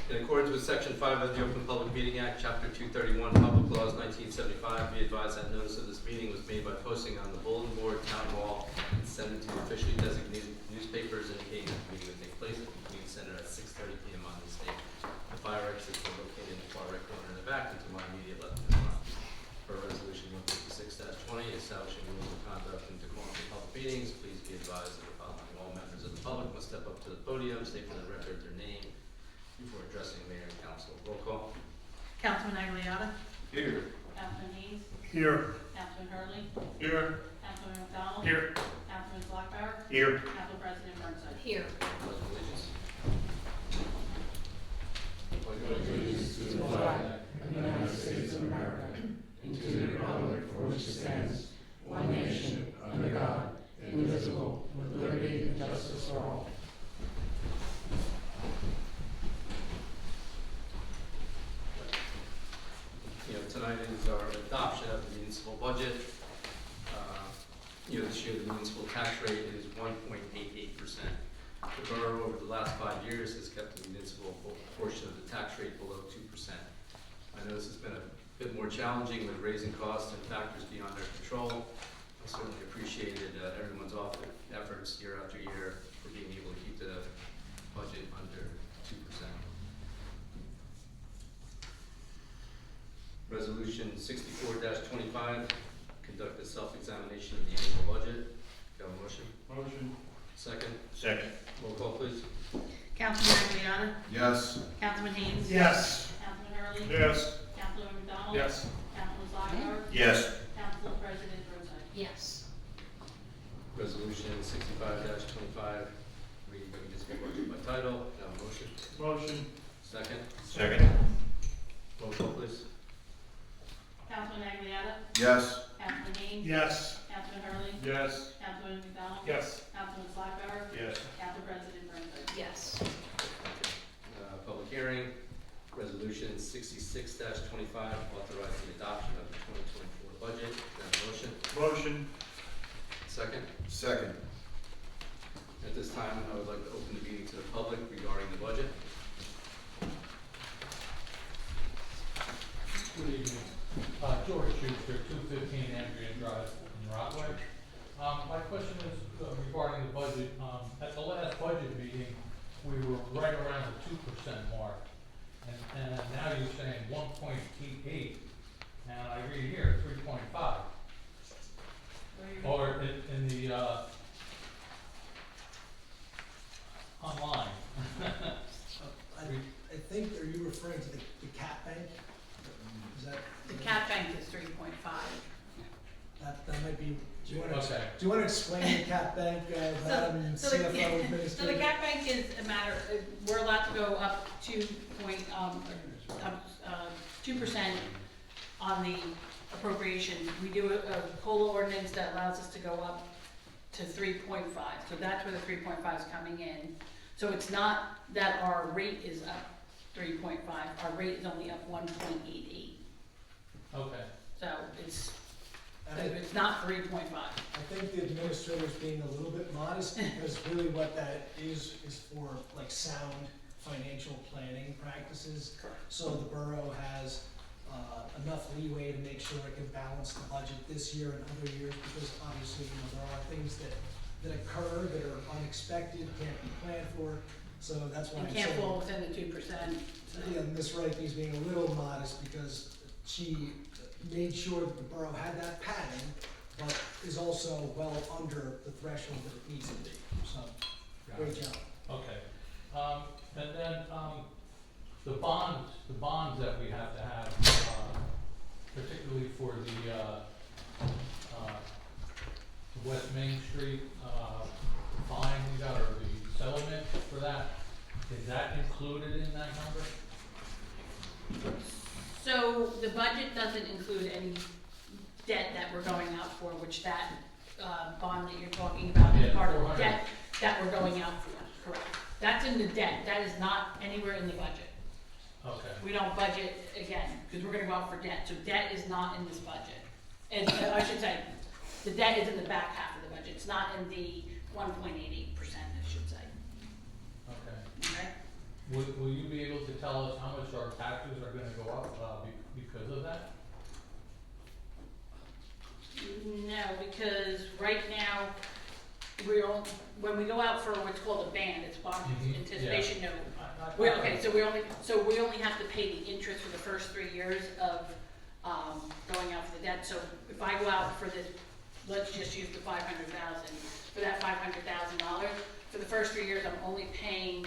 In accordance with Section 5 of the Open Public Meeting Act, Chapter 231, Public Laws 1975, be advised that notice of this meeting was made by posting on the bulletin board, town hall, and sending to officially designated newspapers indicating that the meeting would take place at the community center at 6:30 p.m. on this date. The fire exits are located in the far right corner in the back and to my immediate left and front. For Resolution 156-20, establishing rules of conduct and decorum for public meetings, please be advised that the following all members of the public must step up to the podium, state for the record their name before addressing mayor and council. Roll call. Councilman Agliata. Here. Councilman Haynes. Here. Councilman Hurley. Here. Councilman McDonald. Here. Councilman Slockbower. Here. Council President Burnside. Here. Pledge of allegiance. Allegiance to the flag of the United States of America and to the republic for which it stands, one nation, under God, indivisible, with liberty and justice for all. Tonight is our adoption of the municipal budget. This year the municipal tax rate is 1.88%. The borough over the last 5 years has kept the municipal portion of the tax rate below 2%. I know this has been a bit more challenging with raising costs and factors beyond our control. I certainly appreciated everyone's efforts year after year for being able to keep the budget under 2%. Resolution 64-25, conduct a self-examination of the annual budget. Got a motion? Motion. Second? Second. Roll call, please. Councilman Agliata. Yes. Councilman Haynes. Yes. Councilman Hurley. Yes. Councilman McDonald. Yes. Councilman Slockbower. Yes. Council President Burnside. Yes. Resolution 65-25, reading the municipal budget by title. Got a motion? Motion. Second? Second. Roll call, please. Councilman Agliata. Yes. Councilman Haynes. Yes. Councilman Hurley. Yes. Councilman McDonald. Yes. Councilman Slockbower. Yes. Council President Burnside. Yes. Public hearing, resolution 66-25, authorizing the adoption of the 2024 budget. Got a motion? Motion. Second? Second. At this time, I would like to open the meeting to the public regarding the budget. Good evening. George Schuster, 215 Andrea Drive in Rockaway. My question is regarding the budget. At the last budget meeting, we were right around the 2% mark. And now you're saying 1.88, and I read here 3.5. Or in the online. I think, are you referring to the cat bank? Is that? The cat bank is 3.5. That might be, do you want to, Okay. do you want to explain the cat bank, Madam So the CFO Administrator? So the cat bank is a matter, we're allowed to go up 2% on the appropriation. We do a COLA ordinance that allows us to go up to 3.5. So that's where the 3.5 is coming in. So it's not that our rate is up 3.5. Our rate is only up 1.88. Okay. So it's And it's not 3.5. I think the administrator's being a little bit modest because really what that is for like sound financial planning practices. Correct. So the borough has enough leeway to make sure it can balance the budget this year and other years because obviously, there are things that occur that are unexpected, can't be planned for. So that's why And I'm can't saying. fall within the 2%. So. Yeah, Ms. Reiche is being a little modest because she made sure that the borough had that padding, but is also well under the threshold that it needs to be. So, great job. Okay. And then the bonds that we have to have, particularly for the West Main Street fine we got, or the settlement for that, is that included in that number? So the budget doesn't include any debt that we're going out for, which that bond that you're talking about is Yeah, part of the 400. debt that we're going out for, correct. That's in the debt, that is not anywhere in the budget. Okay. We don't budget again, because we're gonna go out for debt, so debt is not in this budget. And I should say, the debt is in the back half of the budget, it's not in the 1.88%, I should say, Okay. okay? Will you be able to tell us how much our taxes are gonna go up, because of that? No, because right now, when we go out for what's called a band, it's bond Mhm, anticipation note. I- Okay, so we only have to pay the interest for the first 3 years of, going out for the debt. So if I go out for this, let's just use the 500,000, for that $500,000, for the first 3 years, I'm only paying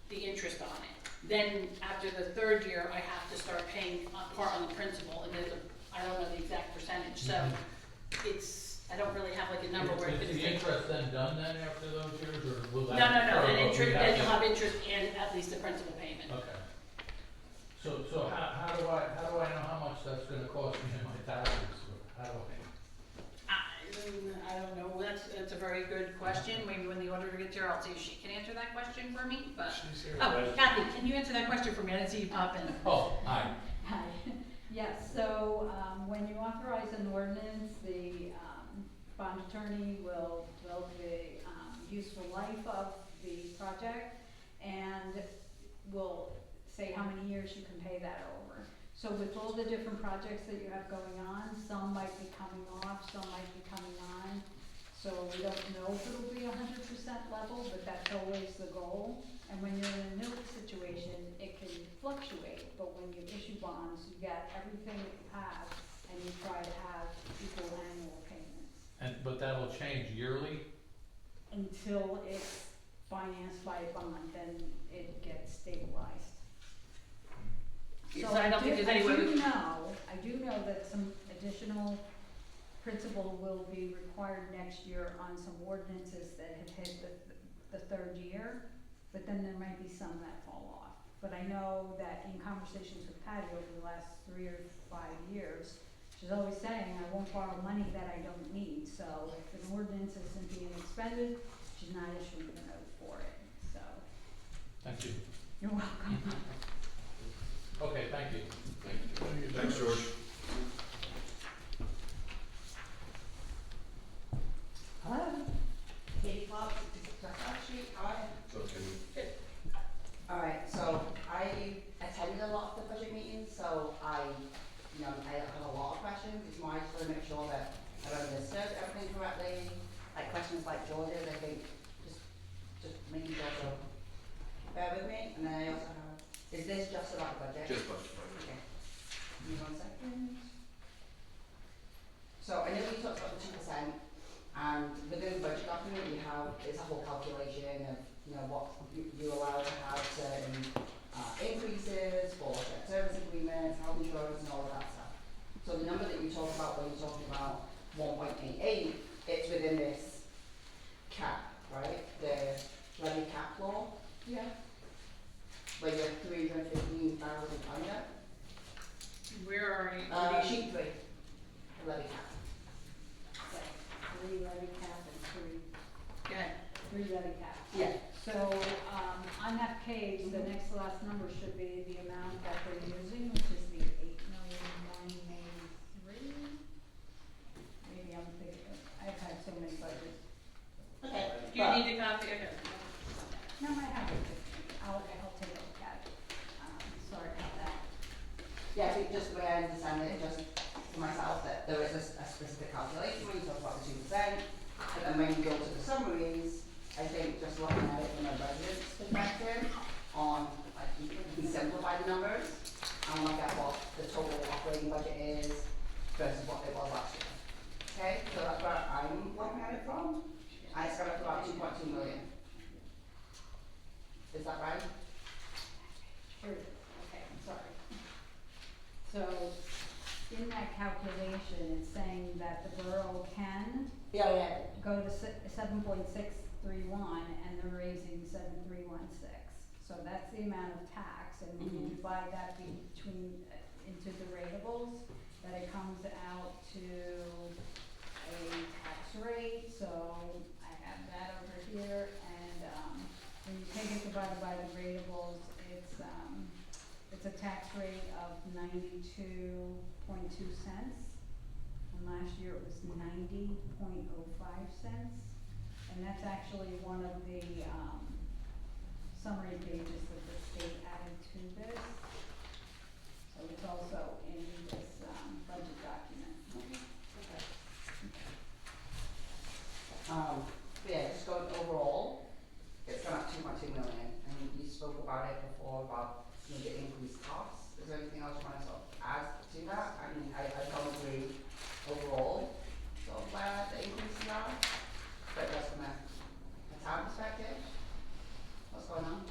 the interest on it. Then after the third year, I have to start paying part on the principal, and I don't know the exact percentage, so I don't really have like a number where it's Is the interest then done then after those years, or will that? No, or then we interest, have then to- you'll have interest and at least the principal payment. Okay. So how do I know how much that's gonna cost me in my taxes, or how do I don't know, that's a very good question. Maybe when the auditor gets here, I'll see if she can answer that question for me, but. She's here. Oh, Kathy, can you answer that question for me? I didn't see you pop in. Oh, hi. Hi. Yes, so when you authorize an ordinance, the bond attorney will build the useful life of the project and will say how many years you can pay that over. So with all the different projects that you have going on, some might be coming off, some might be coming on. So we don't know if it'll be 100% level, but that's always the goal. And when you're in a note situation, it can fluctuate, but when you issue bonds, you get everything that you have, and you try to have equal annual payments But that'll change yearly? until it's financed by a bond, then it gets stabilized. So I don't think there's any way we. I do know that some additional principal will be required next year on some ordinances that have hit the third year, but then there might be some that fall off. But I know that in conversations with Patty over the last 3 or 5 years, she's always saying, I won't borrow money that I don't need. So if an ordinance isn't being expended, she's not issuing a note for it, so. Thank you. You're welcome. Okay, thank you. Thanks, George. Hello? Katie Clark, Street, how are It's okay. you? Alright, so I attended a lot of the budget meetings, so I have a lot of questions. It's more, I just want to make sure that I've understood everything correctly. Like questions like George's, I think, just making sure, so bear with me. And then I also have, is this just about the budget? Just budget. Okay. Give me 1 second. So I know we talked about the 2%, and within the budget document you have, it's a whole calculation of, what you're allowed to have certain increases for shared service agreements, health insurance and all of that stuff. So the number that you talk about when you're talking about 1.88, it's within this cap, right? The levy cap law, Yeah. where you're 315,000 under. Where are you? Sheet 3, levy cap. Three levy cap and Go ahead. three levy caps. Yeah. So, on that page, the next to last number should be the amount that they're using, which is the 8,983. Maybe I'm thinking, I've had so many budgets. Okay. Do you need a copy? Okay. No, I have it. I'll take a look at it. Sorry about that. Yeah, I think just the way I understand it, just for myself, that there is a specific calculation when you talk about the 2%, but then when you go to the summaries, I think just looking at it from a budget's perspective, like, you can simplify the numbers and look at what the total operating budget is versus what it was last year. Okay, so that's where I'm looking at it from, and it's got up to about 2.2 million. Is that right? Here it is. Okay, I'm sorry. So, in that calculation, it's saying that the borough can Yeah. go to 7.631 and they're raising 7,316. So that's the amount of tax, and when you divide that between, into the ratables, that it comes out to a tax rate, so I have that over here, and, when you take it divided by the ratables, it's a tax rate of 92.2 cents. And last year it was 90.05 cents. And that's actually one of the summary pages that the state added to this. about it before about, you know, the increased costs. Is there anything else you want to sort of add to that? I mean, I don't agree overall, sort of where the increases are, but just from a town perspective, what's going on?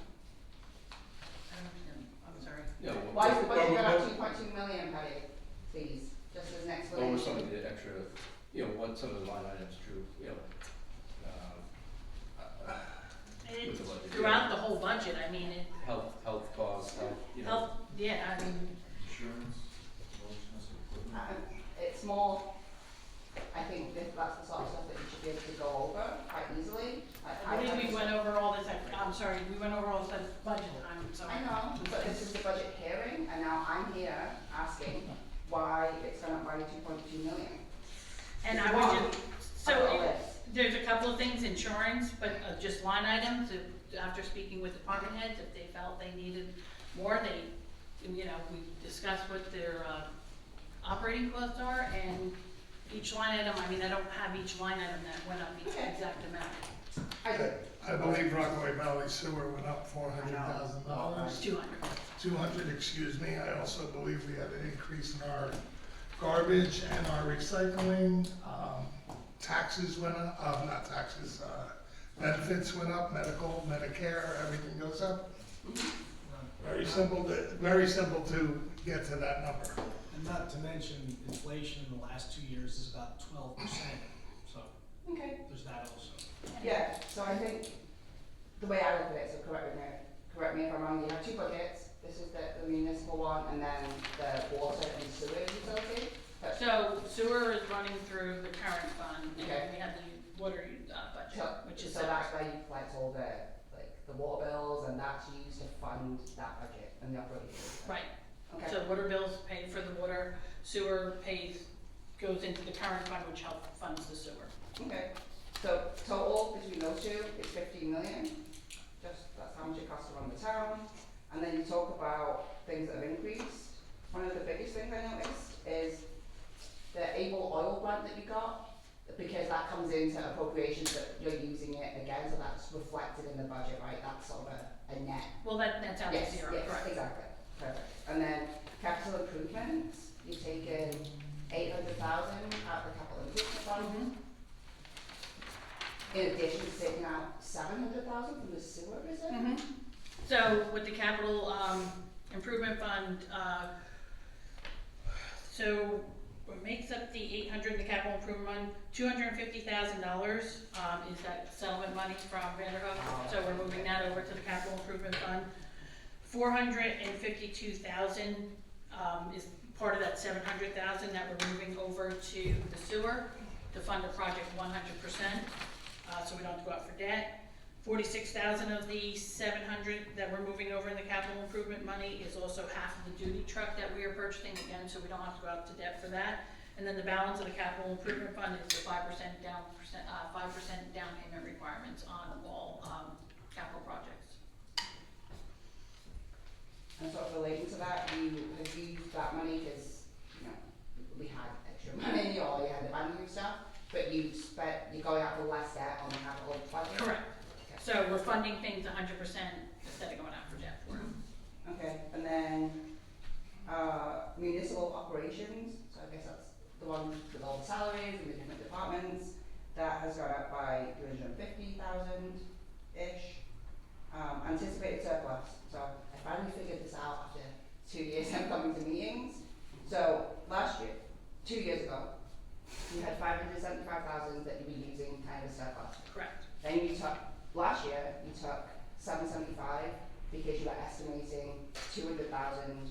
I don't understand. I'm sorry. Yeah, Why is the budget going up 2.2 million, Patty, please, just as an what were explanation? some of the extra, you know, what some of the line items drew, you know, with the budget? Throughout the whole budget, I mean, it, Health costs, you know. health, yeah, I mean, Insurance, more expensive equipment. It's more, I think that that's the sort of stuff that you should be able to go over quite easily. I think we went over all this, I'm sorry, we went over all this budget, I'm sorry. I know, but this is the budget hearing, and now I'm here asking why it's gone up by 2.2 million. And It's I would wrong. just, I know so, this. there's a couple of things, insurance, but just line items, after speaking with department heads, if they felt they needed more, they, you know, we discussed what their, operating costs are, and each line item, I mean, I don't have each line item that went up each Okay. exact amount. I do. I believe Rockaway Valley Sewer went up $400,000. 200. 200, excuse me. I also believe we had an increase in our garbage and our recycling. Taxes went up, not taxes, benefits went up, medical, Medicare, everything goes up. Very simple to get to that number. And not to mention, inflation in the last 2 years is about 12%, so Okay. there's that also. Yeah, so I think the way I look at it, so correct me if I'm wrong, you have two budgets. This is the municipal one, and then the water and sewer utility. So sewer is running through the current fund, and Okay. we have the water budget, which is So that's where you collect all the water bills, and that's used to fund that budget and the operations. right. Okay. So water bills pay for the water, sewer goes into the current fund, which funds the sewer. Okay. So total between those two is 15 million. Just that's how much it costs to run the town. And then you talk about things that have increased. One of the biggest things I noticed is the Able Oil grant that you got, because that comes into appropriations that you're using it again, so that's reflected in the budget, right? That's sort of a net. Well, that's out to Yes, zero, yes, correct? exactly. Perfect. And then capital improvements, you've taken 800,000 out of the capital improvement fund. Mhm. In addition to taking out 700,000 from the sewer reserve? Mhm. So with the capital, improvement fund, so what makes up the 800 in the capital improvement fund, $250,000, is that settlement money from Vanderhook. So we're moving that over to the capital improvement fund. 452,000, is part of that 700,000 that we're moving over to the sewer to fund the project 100%, so we don't have to go out for debt. 46,000 of the 700 that we're moving over in the capital improvement money is also half of the duty truck that we are purchasing, again, so we don't have to go out to debt for that. And then the balance of the capital improvement fund is the 5% down payment requirements on all, capital projects. And sort of relating to that, you have used that money because, you know, we had extra money or you had the value stuff, but you're going out for less debt on the capital budget? Correct. Okay. So we're funding things 100% instead of going out for debt for it. Okay, and then, municipal operations, so I guess that's the one with all the salaries and the different departments, that has gone up by 350,000-ish. Anticipated surplus, so I finally figured this out after 2 years of coming to meetings. So last year, 2 years ago, you had 575,000 that you were using kind of surplus. Correct. Then you took, last year, you took 775 because you were estimating 200,000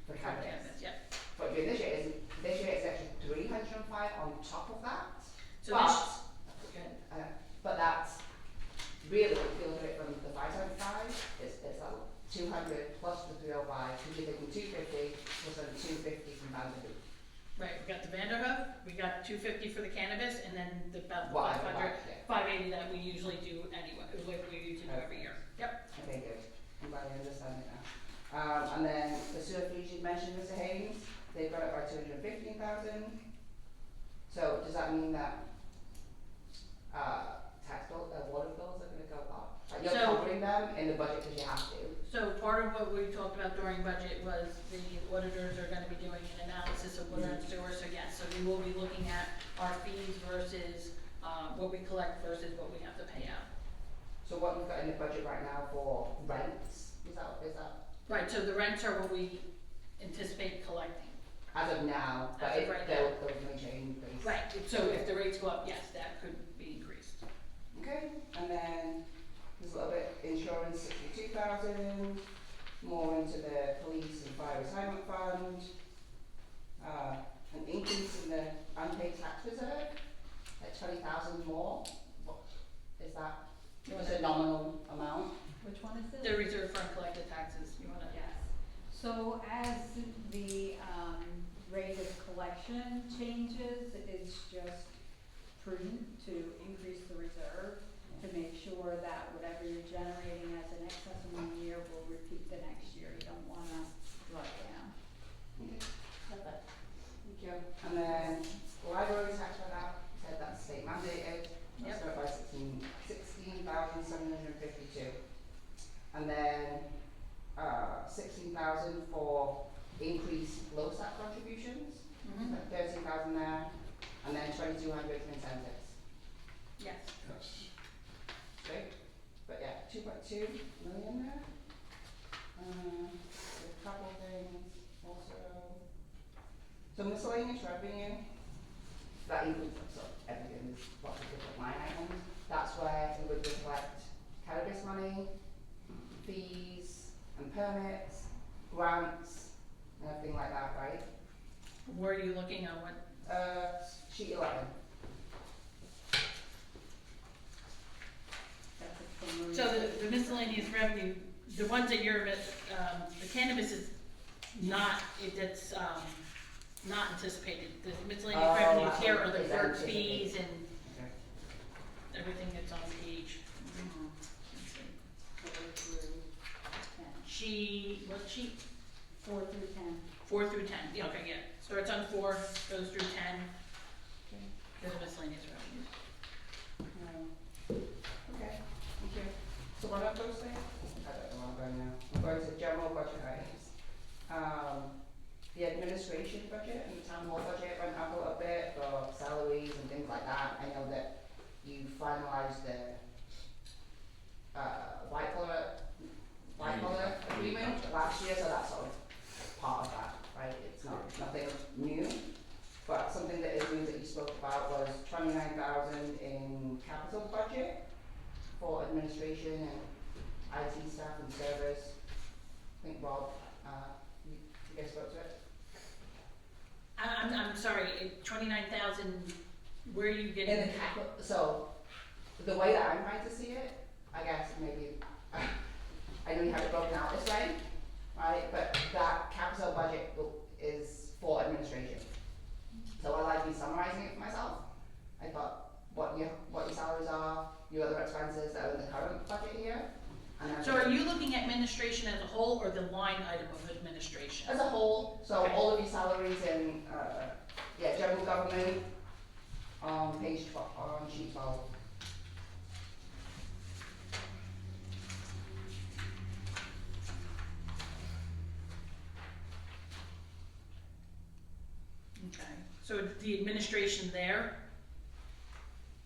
for cannabis. Yep. But this year is actually 305 on top of that. So But, good. but that's really, if you look at it from the 575, it's like 200 plus the 305, because you're thinking 250 plus then 250 from Vanderhook. Right, we got the Vanderhook, we got 250 for the cannabis, and then about Why, 500, yeah. 580 that we usually do anyway, like we usually do every year. Yep. Okay, good. I'm glad I understand it now. And then the sewer fees you mentioned, Mr. Haynes, they've got it by 215,000. So does that mean that water bills are going to go up by but you're So- covering them in the budget because you have to. So part of what we talked about during budget was the auditors are gonna be doing an analysis of water and sewer, so yes, so we will be looking at our fees versus, what we collect versus what we have to pay out. So what you've got in the budget right now for rents, is that Right, so the rents are what we anticipate collecting. as of now, but As of right those may change based. Right, so if the rates go up, yes, that could be increased. Okay, and then there's a little bit insurance, 62,000, more into the police and fire retirement fund, an increase in the unpaid tax reserve, like 20,000 more. What is that? It's a nominal amount. Which one is this? The reserve for uncollected taxes, you wanna? Yes. So as the rate of collection changes, it's just prudent to increase the reserve to make sure that whatever you're generating as an excess in one year will repeat the next year. You don't wanna draw it down. Okay, perfect. Thank you. And then library tax went up, said that's state mandated. That's Yep. up by 16,752. And then 16,000 for increased LoSAP contributions, Mm-hmm. 13,000 there, and then 2,200 for incentives. Yes. Yes. Great, but yeah, 2.2 million there. A couple of things also. So miscellaneous revenue, that includes so everything, there's lots of different line items. That's where we would reflect cannabis money, fees and permits, grants, and everything like that, right? Where are you looking at what? Sheet 11. That's a preliminary. So the miscellaneous revenue, the ones that you're, the cannabis is not, that's, not anticipated. The miscellaneous Oh, revenues here are the is clerk anticipated. fees and Okay. everything that's on page. Let's see. 4 through 10. What sheet? 4 through 10. 4 through 10, yeah, okay, yeah. Starts on 4, goes through 10. Those are miscellaneous revenues. Okay, thank you. So what are those things? I don't know where I'm going now. I'm going to general budget items. The administration budget and the town hall budget went up a little bit for salaries and things like that. I know that you finalized the white collar agreement last year, so that's sort of part of that, right? It's not nothing new, but something that is new that you spoke about was 29,000 in capital budget for administration and IT staff and servers. I think Rob, you guys spoke to it? I'm sorry, 29,000, where are you getting? In the capital, so the way that I'm trying to see it, I guess maybe, I know you have it broken out this way, right? But that capital budget is for administration. So while I've been summarizing it for myself, I thought what your salaries are, your other expenses that are in the current budget here, and then So are you looking at administration as a whole or the line item of administration? as a whole, so Okay. all of your salaries in, general government, on page 12, on sheet 12. Okay, so the administration there,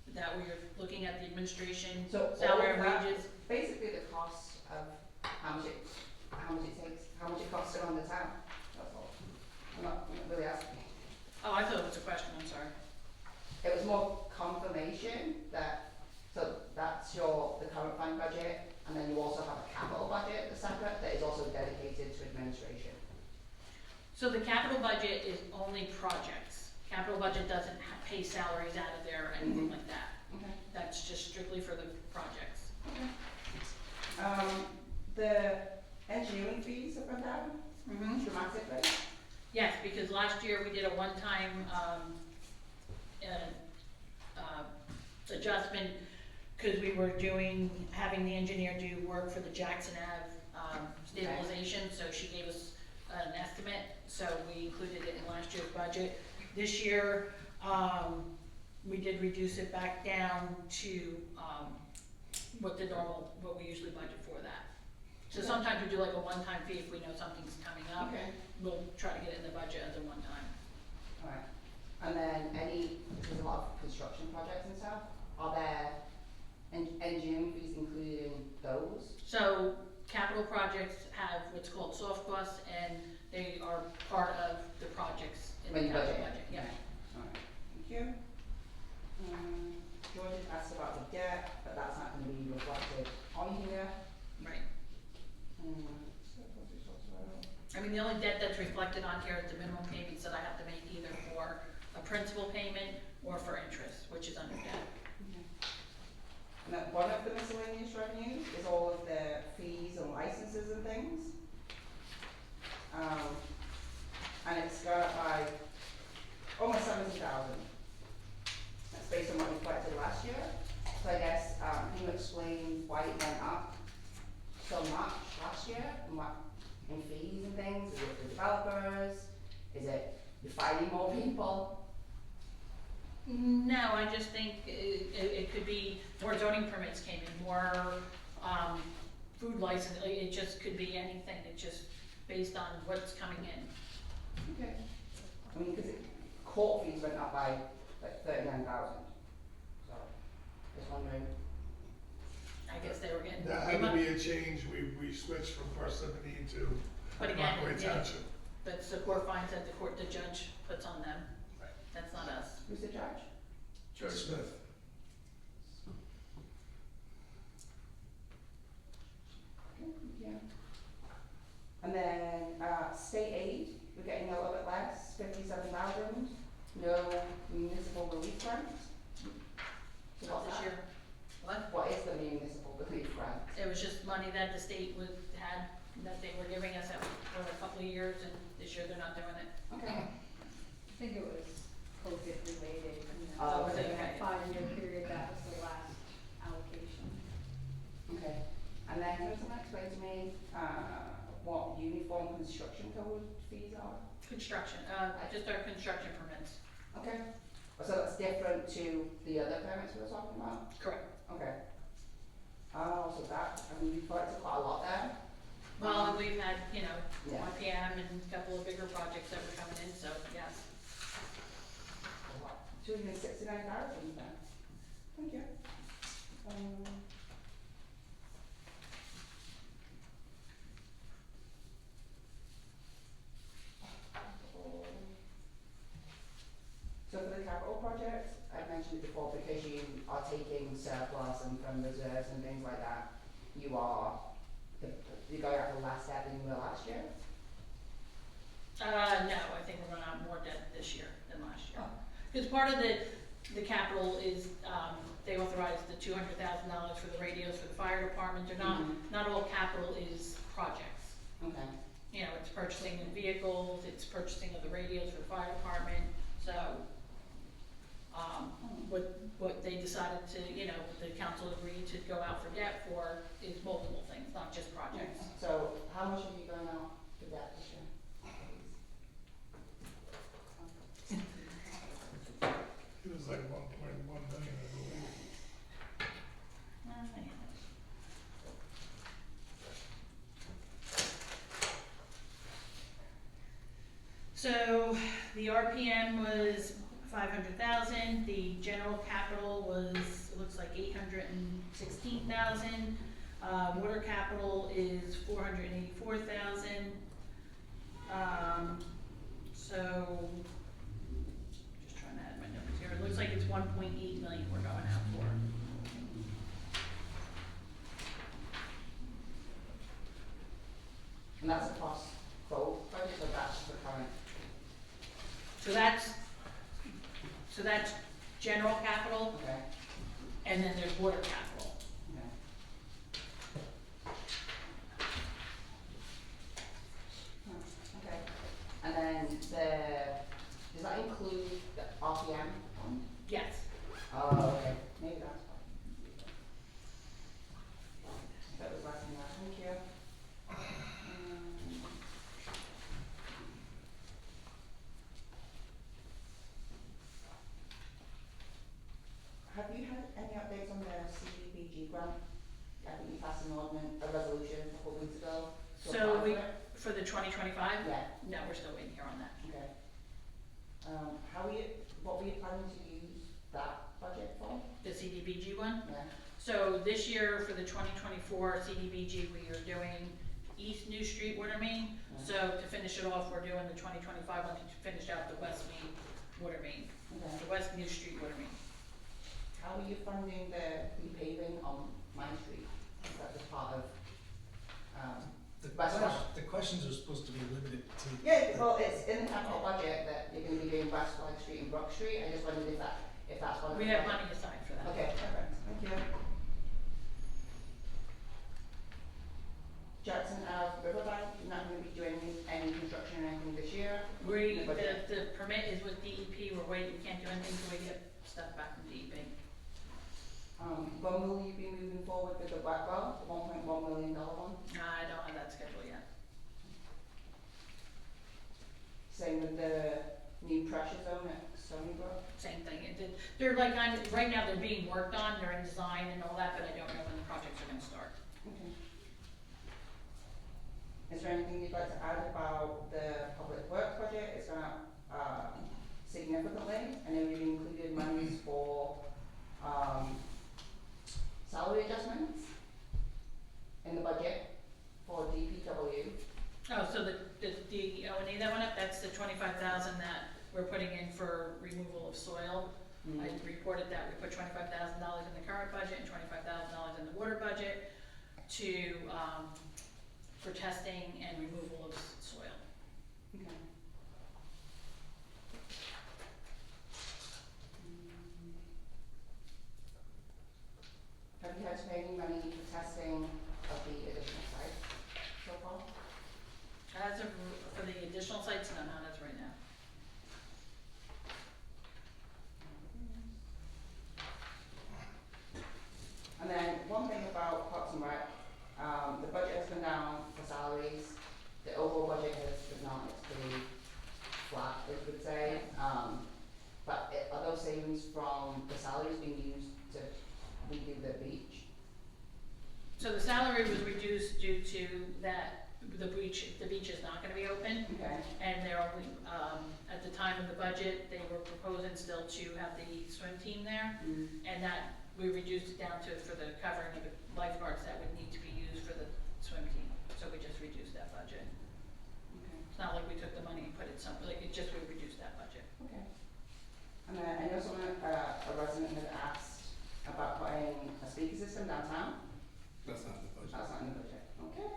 is that where you're looking at the administration, So all salary of and that- wages? Basically the cost of how much it costs to run the town, that's all. I'm not really asking. Oh, I thought it was a question, I'm sorry. It was more confirmation that, so that's the current fund budget, and then you also have a capital budget that's separate that is also dedicated to administration. So the capital budget is only projects. Capital budget doesn't pay salaries out of there or anything like that. Okay. That's just strictly for the projects. The engineering fees have gone down dramatically. Yes, because last year we did a one-time, adjustment, because we were having the engineer do work for the Jackson Ave, stabilization, so she gave us an estimate, so we included it in last year's budget. This year, we did reduce it back down to, what we usually budget for that. So sometimes we do like a one-time fee if we know something's coming up. Okay. We'll try to get it in the budget as a one-time. Alright, and then there's a lot of construction projects and stuff, are there engineering fees included in those? So capital projects have what's called soft costs, and they are part of the projects in When the you capital budget. budget, yeah. Alright, thank you. George has asked about the debt, but that's not gonna be reflected on here. Right. So what we talked about. I mean, the only debt that's reflected on here is the minimum payments that I have to make either for a principal payment or for interest, which is under debt. And then one of the miscellaneous revenues is all of the fees and licenses and things. And it's gone up by almost 70,000. That's based on what we collected last year. So I guess, can you explain why it went up so much last year? And what, in fees and things? Is it the developers? Is it you're finding more people? No, I just think it could be more zoning permits came in, more, food license, it just could be anything, it's just based on what's coming in. Okay. I mean, because court fees went up by like 39,000. So, just wondering. I guess they were getting. That had to be a change, we switched from Parsippany to But again, Rockaway yeah, Township. that's the court fines that the judge puts on them. Right. That's not us. Who's the judge? Judge Smith. Okay, yeah. And then, state aid, we're getting a little bit less, 57,000. No municipal relief grant. So what's This that? year. What? What is the municipal relief grant? It was just money that the state had, that they were giving us for a couple of years, and this year they're not doing it. Okay. I think it was COVID related, Oh, so okay. in that 5-year period, that was the last allocation. Okay. And then can someone explain to me, what uniform construction code fees are? Construction, just our construction permits. Okay. So that's different to the other permits we were talking about? Correct. Okay. Oh, so that, I mean, you've collected quite a lot there. Well, and we've had, Yeah. 1 PM and a couple of bigger projects that were coming in, so yes. 269,000 then. Thank you. So for the capital projects, I mentioned it before, because you are taking surplus and from reserves and things like that, you're going out for less debt than you were last year? No, I think we're gonna have more debt this year than last year. Because part of the capital is, they authorized the $200,000 for the radios for the fire department. They're not all capital is projects. Okay. You know, it's purchasing the vehicles, it's purchasing of the radios for the fire department, so, what they decided to, the council agreed to go out for debt for is multiple things, not just projects. So how much are you going out for debt this year? It was like 1.1 million, I believe. So, the RPM was 500,000, the general capital was, it looks like 816,000. Water capital is 484,000. So, just trying to add my numbers here, it looks like it's 1.8 million we're going out for. And that's across both projects, or that's the current? So that's general capital, Okay. and then there's water capital. Okay. Okay. And then does that include the RPM fund? Yes. Oh, okay. Maybe that's why. That was less than that. Thank you. Have you had any updates on the CD So we, apply for the 2025? for it? Yeah, No, we're still waiting here on that. okay. What were you planning to use that budget for? The CDBG one? Yeah, So this year for the 2024 CDBG, we are doing East New Street water main. So to finish it off, we're doing the 2025 one to finish out the West Main water main, okay. the West New Street water main. How are you funding the repaving on my street? Is that just part of, The questions are supposed to be limited to. yeah, well, it's in the capital budget that you're gonna be doing West Flag Street and Brook Street, I just wondered if that's one of the. We have money aside for that. Okay, perfect, thank you. Jackson Ave Riverbank, you're not gonna be doing any construction or anything this year? The permit is with DEP, we're waiting, we can't do anything until we get stuff back from DEP. When will you be moving forward with the wet well, the $1.1 million one? I don't have that schedule yet. Same with the new pressure zone at Stony Brook? Same thing, they're like, right now they're being worked on, they're in design and all that, but I don't know when the projects are gonna start. Okay. Is there anything you'd like to add about the public works budget? It's gone up significantly. I know you've included monies for salary adjustments in the budget for DPW. Oh, so the O&E that went up, that's the 25,000 that we're putting in for removal of soil. I reported that we put $25,000 in the current budget and $25,000 in the water budget to, for testing and removal of soil. Okay. Have you had to pay any money for testing of the additional sites so far? As of, for the additional sites, no, not as right now. And then one thing about Parks and Rec, the budget has been down for salaries. The overall budget has not, it's pretty flat, I would say. But are those savings from the salaries being used to redo the beach? So the salary was reduced due to that, the beach is not gonna be open. Okay, And they're only, at the time of the budget, they were proposing still to have the swim team there. And that, we reduced it down to, for the covering of the lifeguards that would need to be used for the swim team. So we just reduced that budget. okay, It's not like we took the money and put it somewhere, like, it just, we reduced that budget. okay. And then I know someone, a resident had asked about putting a speaker system downtown. That's not in the budget. That's not in the budget, okay.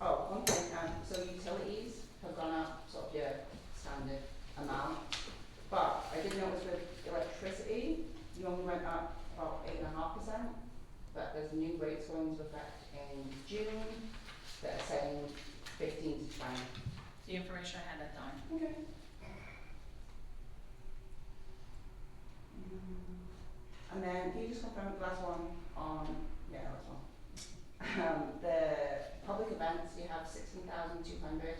Oh, one thing, so utilities have gone up, sort of your standard amount, but I did notice with electricity, you only went up about 8.5%, but there's new rates going into effect in June that are saying 15 to 20. The information I had at the time. Okay. And then, can you just confirm the last one on, yeah, last one. The public events, you have 16,200.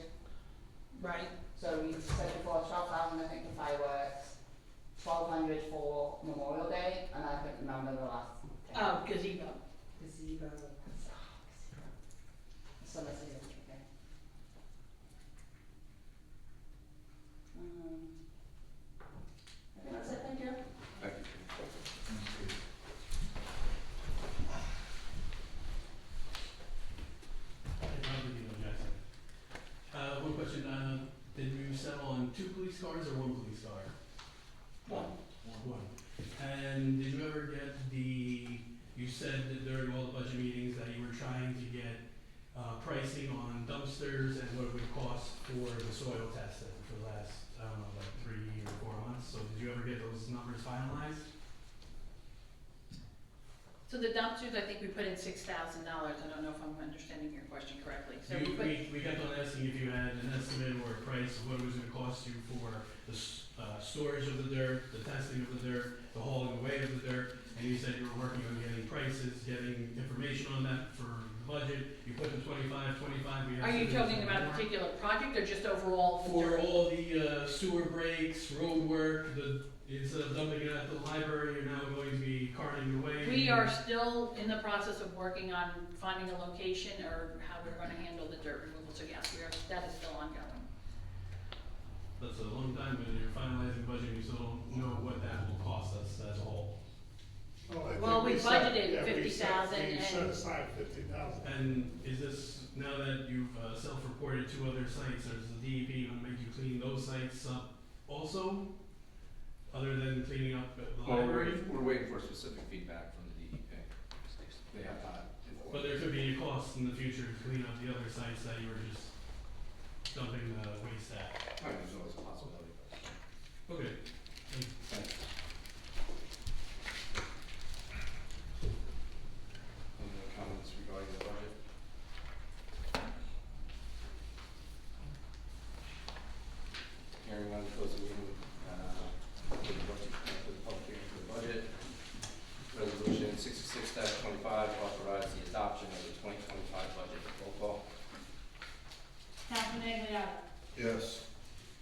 Right. So you said before 12,000, I think, for fireworks, 1,200 for Memorial Day, and I couldn't remember the last. Oh, gazebo. Gazebo. Summer season, okay. I think that's it, thank you. Thank you. One question, did you settle on 2 police cars or 1 police car? One. One. And did you ever get you said that during all the budget meetings that you were trying to get pricing on dumpsters and what it would cost for the soil testing for the last, I don't know, like 3 or 4 months? So did you ever get those numbers finalized? So the dumpsters, I think we put in $6,000. I don't know if I'm understanding your question correctly. So we put, We kept on asking if you had an estimate or a price of what it was gonna cost you for the storage of the dirt, the testing of the dirt, the hauling away of the dirt, and you said you were working on getting prices, getting information on that for the budget. You put the 25, we are you estimated talking some about a more. particular project or just overall? For all the sewer breaks, road work, the instead of dumping it at the library, you're now going to be carting it away? We are still in the process of working on finding a location or how we're gonna handle the dirt removal, so yes, that is still ongoing. That's a long time, but you're finalizing budget, you still don't know what that will cost us as a whole. I Well, think we set- budgeted yeah, we 50,000 We set and- aside 50,000. And is this, now that you've self-reported 2 other sites, is the DEP gonna make you clean those sites up also? Other than cleaning up the library? We're waiting for specific feedback from the DEP. They have not informed. But there could be a cost in the future to clean up the other sites that you were just dumping the waste at. I mean, there's always a possibility. Okay. Thanks. Any other comments regarding the budget? Hearing none, close the meeting, for the budget, for the public hearing for the budget. Resolution 66-25 authorize the adoption of the 2025 budget. Roll call. Councilman Agliata, Yes.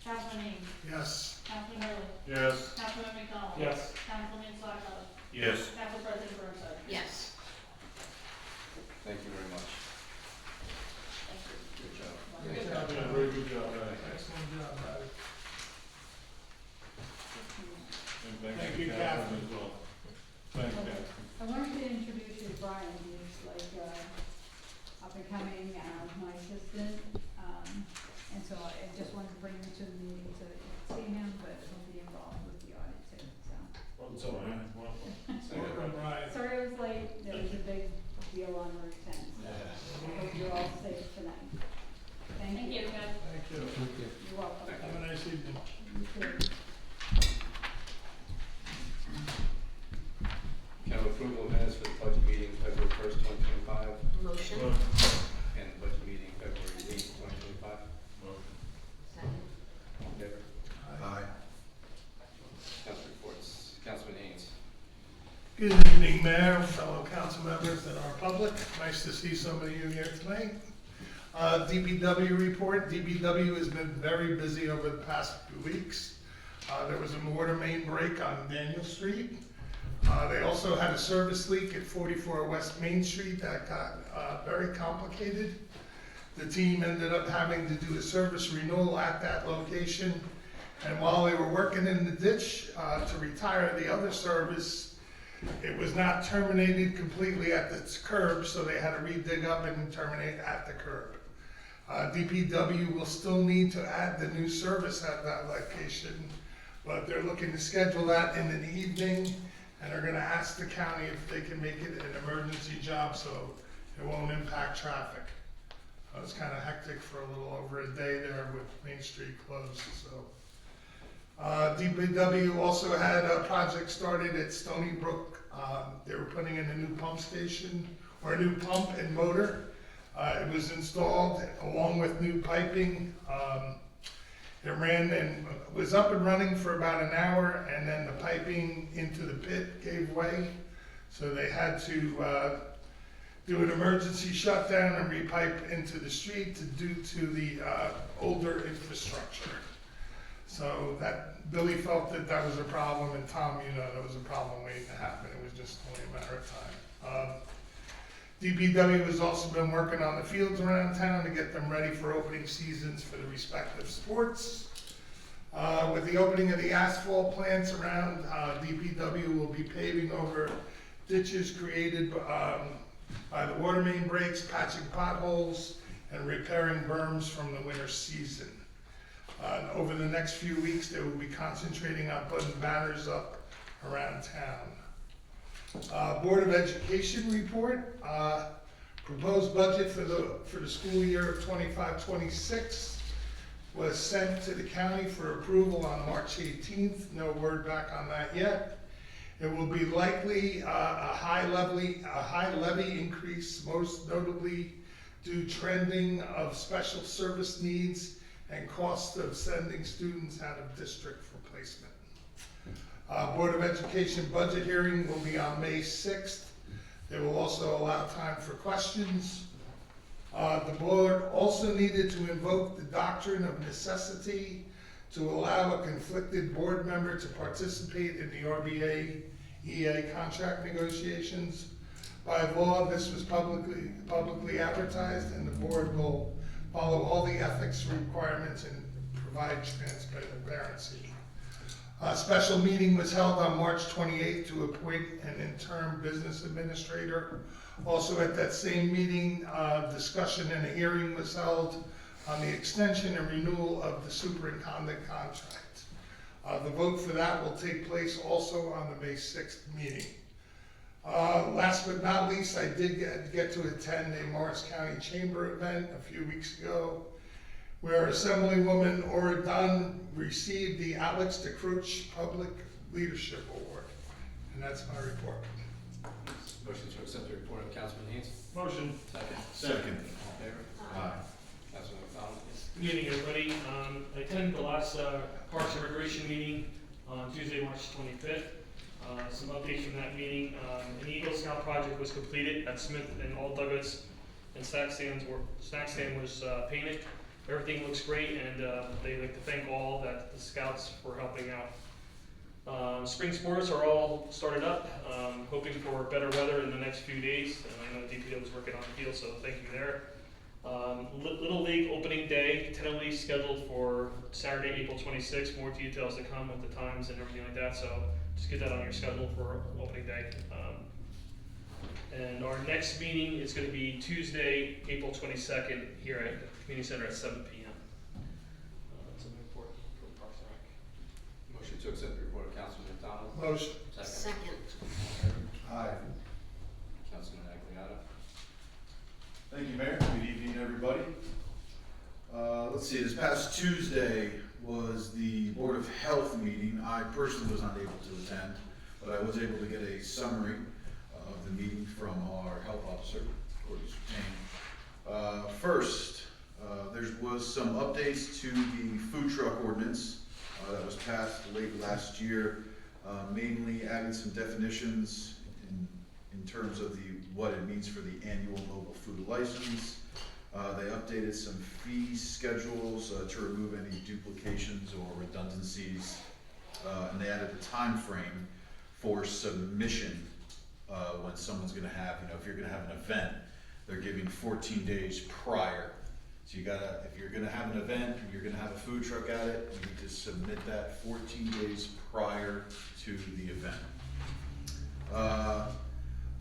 Councilman Haynes, Yes. Councilman Hurley, Yes. Councilman McDonald. Yes. Councilman Slockbower, Yes. Council President Burnside. Yes. Thank you very much. Thank you. Good job. Good job. job. Very good job, guys. Excellent job, Brad. And Thank you, Kathryn. as well. Thanks, Kathryn. I wanted to introduce you to Brian, he's like, up and coming, my assistant, and so I just wanted to bring him to the meeting so that you could see him, but he'll be involved with the audit too, so. It's all right. Welcome, Brian. Sorry I was late, there was a big deal on Route 10, so I hope you're all safe tonight. Thank you, guys. Thank you. You're welcome. Have a nice evening. You too. Can I have approval of minutes for the budget meeting February 1st, 2025, Motion. and the budget meeting February 8th, 2025? Second. All in favor? Aye. Council reports. Councilman Haynes. Good evening, Mayor, fellow council members, and our public. Nice to see so many of you here tonight. DPW report. DPW has been very busy over the past few weeks. There was a water main break on Daniel Street. They also had a service leak at 44 West Main Street that got very complicated. The team ended up having to do a service renewal at that location. And while they were working in the ditch to retire the other service, it was not terminated completely at its curb, so they had to re-dig up and terminate at the curb. DPW will still need to add the new service at that location, but they're looking to schedule that in an evening, and they're gonna ask the county if they can make it an emergency job so it won't impact traffic. It was kinda hectic for a little over a day there with Main Street closed, so. DPW also had a project started at Stony Brook. They were putting in a new pump station, or a new pump and motor. It was installed along with new piping. It ran and was up and running for about an hour, and then the piping into the pit gave way. So they had to do an emergency shutdown and repipe into the street due to the older infrastructure. So that, Billy felt that that was a problem, and Tom, you know, that was a problem waiting to happen. It was just only a matter of time. DPW has also been working on the fields around town to get them ready for opening seasons for the respective sports. With the opening of the asphalt plants around, DPW will be paving over ditches created by the water main breaks, patching potholes, and repairing berms from the winter season. Over the next few weeks, they will be concentrating on putting banners up around town. Board of Education report. Proposed budget for the school year of 25-26 was sent to the county for approval on March 18th. No word back on that yet. It will be likely a high levy increase, most notably due trending of special service needs and cost of sending students out of district for placement. Board of Education budget hearing will be on May 6th. They will also allow time for questions. The board also needed to invoke the doctrine of necessity to allow a conflicted board member to participate in the RBA EA contract negotiations. By law, this was publicly advertised, and the board will follow all the ethics requirements and provide transparency. A special meeting was held on March 28th to appoint an interim business administrator. Also at that same meeting, discussion and a hearing was held on the extension and renewal of the superintendent contract. The vote for that will take place also on the May 6th meeting. Last but not least, I did get to attend a Morris County Chamber event a few weeks ago, where Assemblywoman Ora Dunn received the Alex DeCroce Public Leadership Award. And that's my report. Motion to accept the report of Councilman Haynes. Motion. Second. Second. All in favor? Aye. Councilman McDonald, please. Good evening, everybody. I attended the last Parks and Recreation meeting on Tuesday, March 25th. Some updates from that meeting. An Eagle Scout project was completed at Smith, and all dugouts and snack stand was painted. Everything looks great, and they'd like to thank all that the scouts for helping out. Spring sports are all started up. Hoping for better weather in the next few days. And I know DPW is working on the field, so thank you there. Little League opening day, tentatively scheduled for Saturday, April 26th. More details to come with the times and everything like that, so just get that on your schedule for opening day. And our next meeting is going to be Tuesday, April 22nd, here at the Community Center at 7 p.m. That's a report for Parks and Rec. Motion to accept the report of Councilman McDonald. Motion. Second. Aye. Councilman Agliata. Thank you, Mayor. Good evening, everybody. Let's see, this past Tuesday was the Board of Health meeting. I personally was not able to attend, but I was able to get a summary of the meeting from our health officer, Courtney Sertain. First, there was some updates to the food truck ordinance that was passed late last year. Mainly added some definitions in terms of what it means for the annual mobile food license. They updated some fee schedules to remove any duplications or redundancies, and they added a time frame for submission when someone's going to have, if you're going to have an event, they're giving 14 days prior. So you gotta, if you're going to have an event and you're going to have a food truck at it, you need to submit that 14 days prior to the event.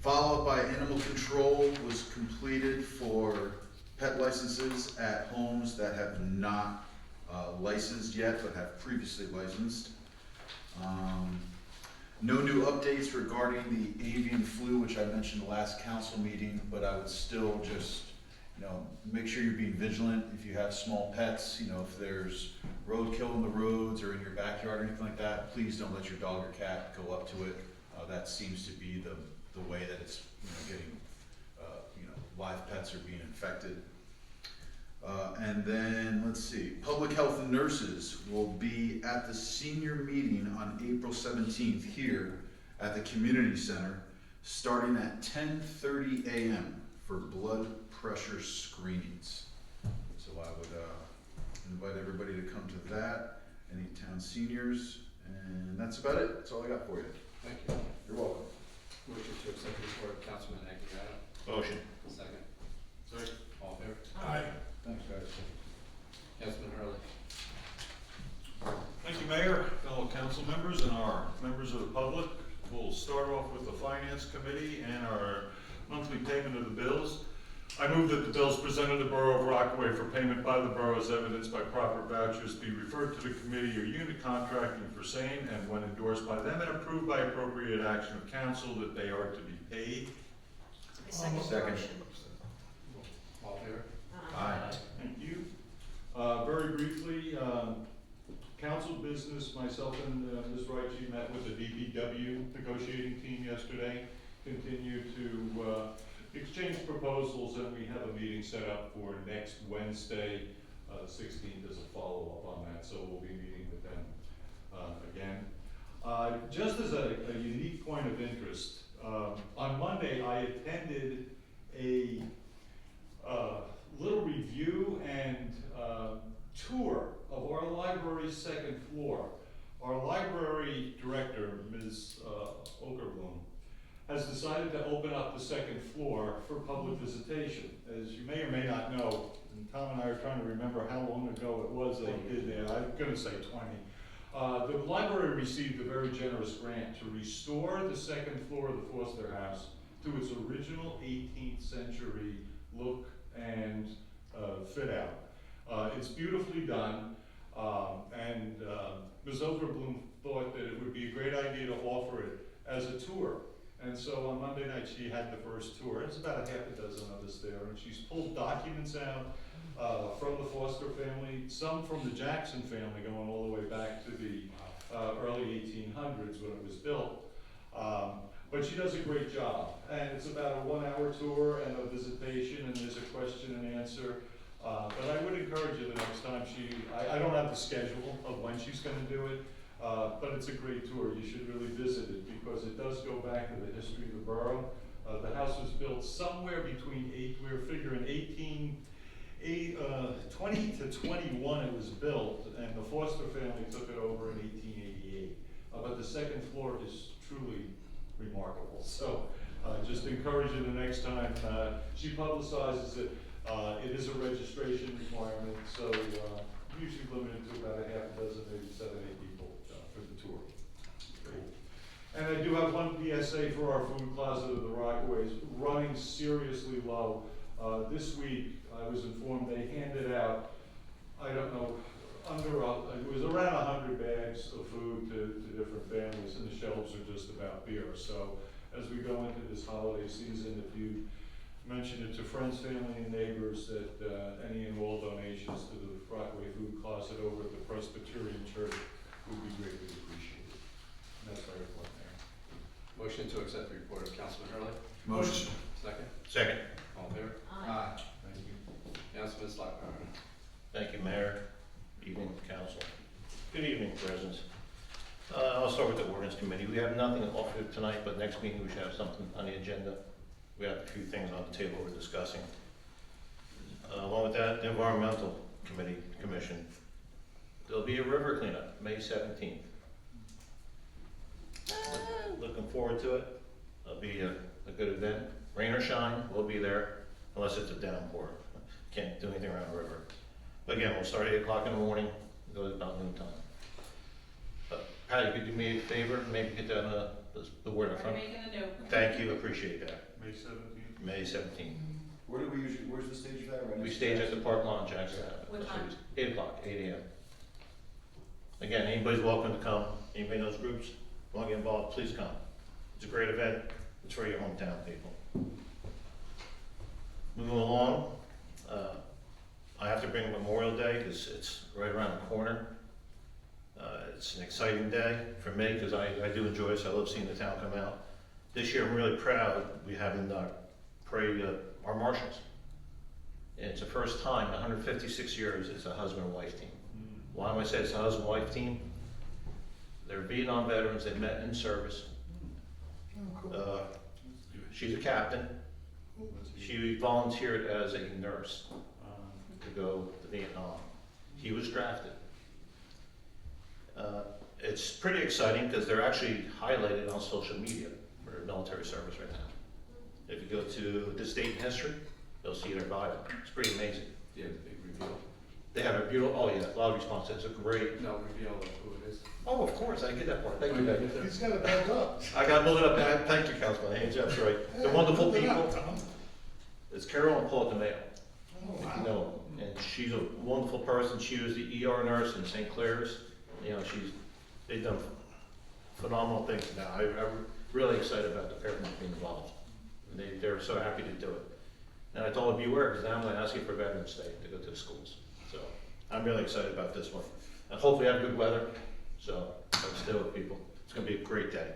Follow-up by animal control was completed for pet licenses at homes that have not licensed yet, but have previously licensed. No new updates regarding the avian flu, which I mentioned the last council meeting, but I would still just, make sure you're being vigilant if you have small pets. If there's roadkill in the roads or in your backyard or anything like that, please don't let your dog or cat go up to it. That seems to be the way that it's getting, live pets are being infected. And then, let's see, public health nurses will be at the senior meeting on April 17th here at the community center, starting at 10:30 a.m. for blood pressure screenings. So I would invite everybody to come to that, any town seniors, and that's about it. That's all I got for you. Thank you. You're welcome. Motion to accept the report of Councilman Agliata. Motion. Second. Second. All in favor? Aye. Thanks, guys. Councilman Hurley. Thank you, Mayor, fellow council members, and our members of the public. We'll start off with the Finance Committee and our monthly payment of the bills. I move that the bills presented to the Borough of Rockaway for payment by the borough as evidenced by proper vouchers be referred to the committee or unit contracting for same, and when endorsed by them and approved by appropriate action of council, that they are to be paid. Second. All in favor? Aye. Thank you. Very briefly, council business, myself and Ms. Reiche met with the DPW negotiating team yesterday, continued to exchange proposals, and we have a meeting set up for next Wednesday, 16th, as a follow-up on that, so we'll be meeting with them again. Just as a unique point of interest, on Monday I attended a little review and tour of our library. library's second floor. Our library director, Ms. Okerblum, has decided to open up the second floor for public visitation. As you may or may not know, and Tom and I are trying to remember how long ago it was they did that, I'm gonna say 20. The library received a very generous grant to restore the second floor of the Foster House to its original 18th century look and fit out. It's beautifully done, and Ms. Overbloom thought that it would be a great idea to offer it as a tour. And so on Monday night, she had the first tour. It's about a half a dozen of us there, and she's pulled documents out from the Foster family, some from the Jackson family going all the way back to the early 1800s when it was built. But she does a great job, and it's about a 1-hour tour and a visitation, and there's a question and answer. But I would encourage you the next time I don't have the schedule of when she's gonna do it, but it's a great tour. You should really visit it because it does go back to the history of the borough. The house was built somewhere between we were figuring 20 to 21 it was built, and the Foster family took it over in 1888. But the second floor is truly remarkable. So just encourage you the next time. She publicizes it. It is a registration requirement, so usually limited to about a half a dozen, maybe 7, 8 people for the tour. Great. And I do have one PSA for our food closet of the Rockaways, running seriously low. This week, I was informed they handed out, I don't know, it was around 100 bags of food to different families, and the shelves are just about bare. So as we go into this holiday season, if you mention it to friends, family, and neighbors that any and all donations to the Rockaway Food Closet over at the Presbyterian Church would be greatly appreciated. And that's my report there. Motion to accept the report of Councilman Hurley. Motion. Second. Second. All in favor? Aye. Thank you. Councilman Slockbower. Thank you, Mayor. Evening, Council. Good evening, Presidents. I'll start with the Ordinance Committee. We have nothing to offer tonight, but next meeting we should have something on the agenda. We have a few things on the table we're discussing. Along with that, the Environmental Commission. There'll be a river cleanup, May 17th. Looking forward to it. It'll be a good event. Rain or shine, we'll be there, unless it's a downpour. Can't do anything around the river. But again, we'll start at 8 o'clock in the morning, go to about noon time. Patty, could you do me a favor, maybe get that on the word in front? I'm making a note. Thank you, appreciate that. May 17th. May 17th. Where do we usually, where's the stage for that? Right We next stage to at the park lawn, Jackson Avenue. What time? 8 o'clock, 8 a.m. Again, anybody's welcome to come. Anybody knows groups, want to get involved, please come. It's a great event. It's for your hometown people. Moving along, I have to bring Memorial Day because it's right around the corner. It's an exciting day for me because I do enjoy it, so I love seeing the town come out. This year I'm really proud we having parade our marshals. And it's the first time in 156 years it's a husband and wife team. Why do I say it's a husband and wife team? They're Vietnam veterans, they met in service. She's a captain. She volunteered as a nurse to go to Vietnam. He was drafted. It's pretty exciting because they're actually highlighted on social media for military service right now. If you go to the state in history, you'll see their bio. It's pretty amazing. Yeah, the big reveal. They have a beautiful, oh yeah, a lot of responses. It's a great. No, reveal of who it is. Oh, of course, I get that part. Thank you, Becky. He's got it built up. I got to build it up. Thank you, Councilman Haynes. That's right. They're wonderful people. It's Carol and Paul DeMeo. If you know them. And she's a wonderful person. She was the ER nurse in St. Clair's. You know, they've done phenomenal things now. I'm really excited about the parents being involved. They're so happy to do it. And I told them beware, because now I'm going to ask you for Veterans Day to go to the schools. So I'm really excited about this one. And hopefully have good weather. So let's do it, people. It's going to be a great day.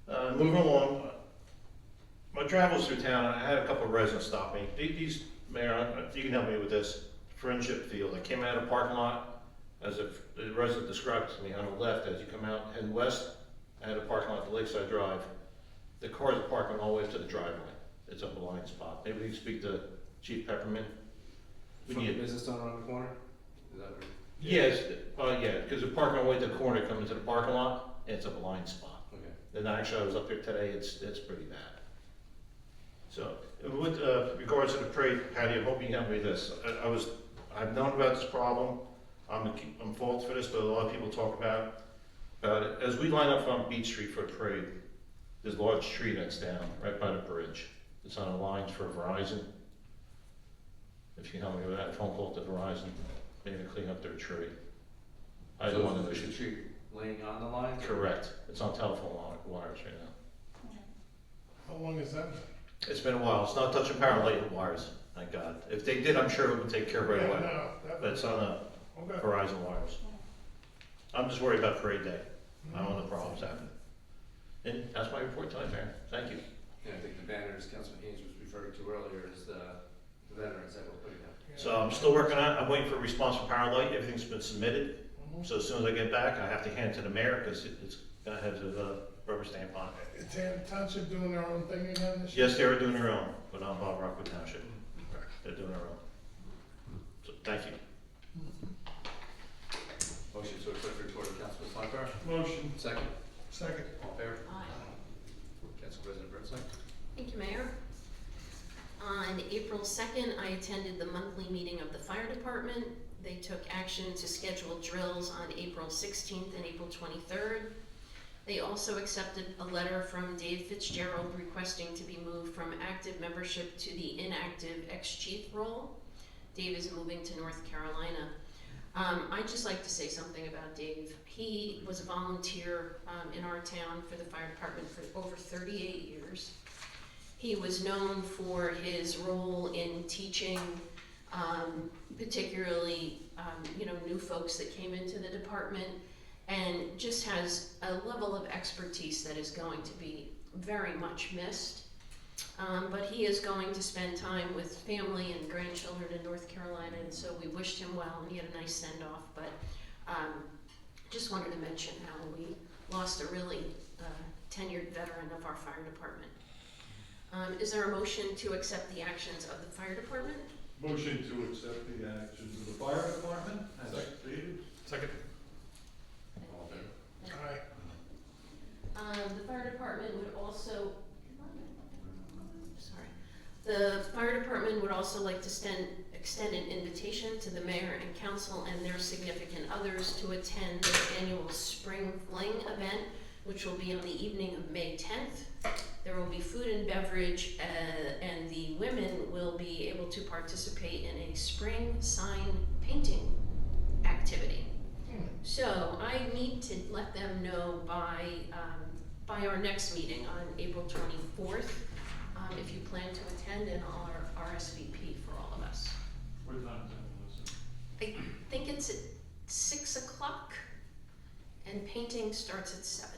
Moving along, my travels through town, I had a couple of residents stop me. These, Mayor, you can help me with this. Friendship Field. I came out of the parking lot, as if the resident described it to me, on the left as you come out heading west. I had a parking lot at the Lakeside Drive. The cars are parking all the way to the driveway. It's a blind spot. Maybe we can speak to Chief Peppermint. We From the need business owner on the corner? Is that right? Yes, yeah, because the parking lot, way to the corner, coming to the parking lot, it's a blind spot. Okay. And actually, I was up there today, it's pretty bad. So, with regards to the parade, Patty, I hope you can help me with this. I've known about this problem, I'm fault for this, but a lot of people talk about it. As we line up on Beach Street for the parade, there's a large tree that's down right by the bridge. It's on the lines for Verizon. If you can help me with that, phone call to Verizon, maybe to clean up their tree. I don't want to Is the tree laying on the line? Correct. It's on telephone wires right now. How long is that? It's been a while. It's not touching power and light wires, thank God. If they did, I'm sure it would take care of it right away. No, But it's on the okay. Verizon wires. I'm just worried about parade day. I don't want the problems happen. And that's my report tonight, Mayor. Thank you. Yeah, I think the banners Councilman Haynes was referring to earlier is the veterans that we're putting up. So I'm still working on it. I'm waiting for a response from Power and Light. Everything's been submitted. So as soon as I get back, I have to hand it to the mayor because it's gonna have the rubber stamp on it. Is the township doing their own thing again this year? Yes, they are doing their own, but I'm Bob Rockwood Township. They're doing their own. So, thank you. Motion to accept the report of Councilman Slockbower. Motion. Second. Second. All in favor? Aye. Council President Burnside. Thank you, Mayor. On April 2nd, I attended the monthly meeting of the fire department. They took action to schedule drills on April 16th and April 23rd. They also accepted a letter from Dave Fitzgerald requesting to be moved from active membership to the inactive ex-chief role. Dave is moving to North Carolina. I'd just like to say something about Dave. He was a volunteer in our town for the fire department for over 38 years. He was known for his role in teaching, particularly new folks that came into the department, and just has a level of expertise that is going to be very much missed. But he is going to spend time with family and grandchildren in North Carolina, and so we wished him well, and he had a nice send-off. But just wanted to mention how we lost a really tenured veteran of our fire department. Is there a motion to accept the actions of the fire department? Motion to accept the actions of the fire department as stated. Second. All in favor? Aye. The fire department would also, the fire department would also like to extend an invitation to the mayor and council and their significant others to attend their annual spring fling event, which will be on the evening of May 10th. There will be food and beverage, and the women will be able to participate in a spring sign painting activity. So I need to let them know by our next meeting on April 24th, if you plan to attend, and our RSVP for all of us. What time is it? I think it's at 6 o'clock, and painting starts at 7.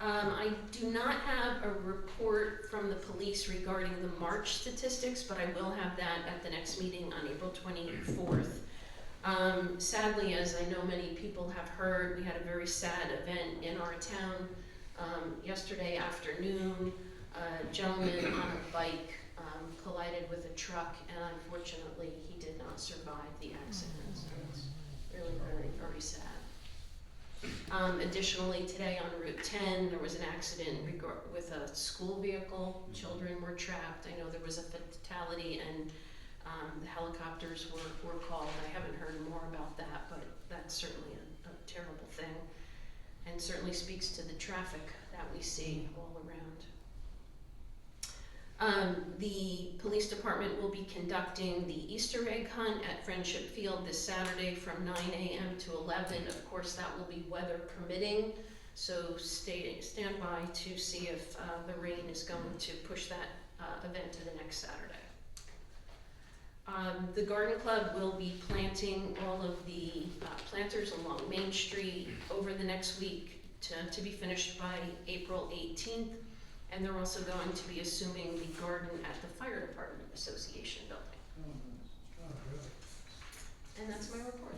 I do not have a report from the police regarding the March statistics, but I will have that at the next meeting on April 24th. Sadly, as I know many people have heard, we had a very sad event in our town yesterday afternoon. A gentleman on a bike collided with a truck, and unfortunately he did not survive the accident. So it's really very, very sad. Additionally, today on Route 10, there was an accident with a school vehicle. Children were trapped. I know there was a fatality, and the helicopters were called. I haven't heard more about that, but that's certainly a terrible thing, and certainly speaks to the traffic that we see all around. The police department will be conducting the Easter egg hunt at Friendship Field this Saturday from 9 a.m. to 11. Of course, that will be weather permitting, so stand by to see if the rain is going to push that event to the next Saturday. The Garden Club will be planting all of the planters along Main Street over the next week to be finished by April 18th. And they're also going to be assuming the garden at the Fire Department Association building. And that's my report.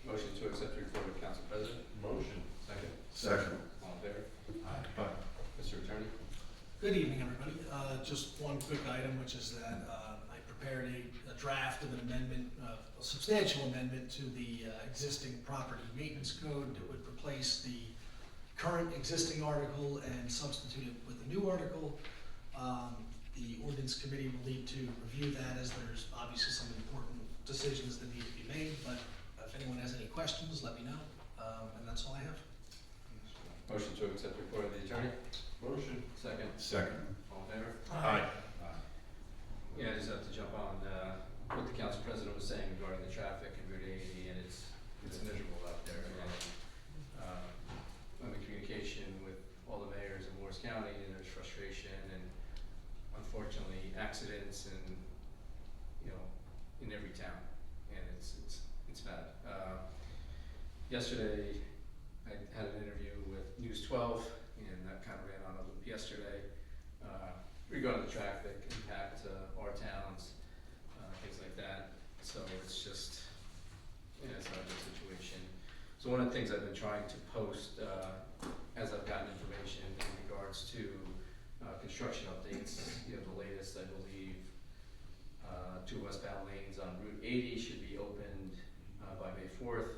Motion to accept the report of Council President. Motion. Second. Second. All in favor? Aye. Mr. Attorney. Good evening, everybody. Just one quick item, which is that I prepared a draft of an amendment, a substantial amendment to the existing property maintenance code that would replace the current existing article and substitute it with a new article. The ordinance committee will need to review that, as there's obviously some important decisions that need to be made, but if anyone has any questions, let me know, and that's all I have. Motion to accept the report of the attorney? Motion. Second? Second. All in favor? Aye. Yeah, I just have to jump on, what the council president was saying regarding the traffic in Route 80, and it's miserable out there. And, I'm in communication with all the mayors in Morris County, and there's frustration and unfortunately accidents and, in every town, and it's bad. Yesterday, I had an interview with News 12, and that kind of ran on a loop yesterday, regarding the traffic impact to our towns, things like that. So it's just, it's not a good situation. So one of the things I've been trying to post, as I've gotten information in regards to construction updates, the latest, I believe, 2 westbound lanes on Route 80 should be opened by May 4th.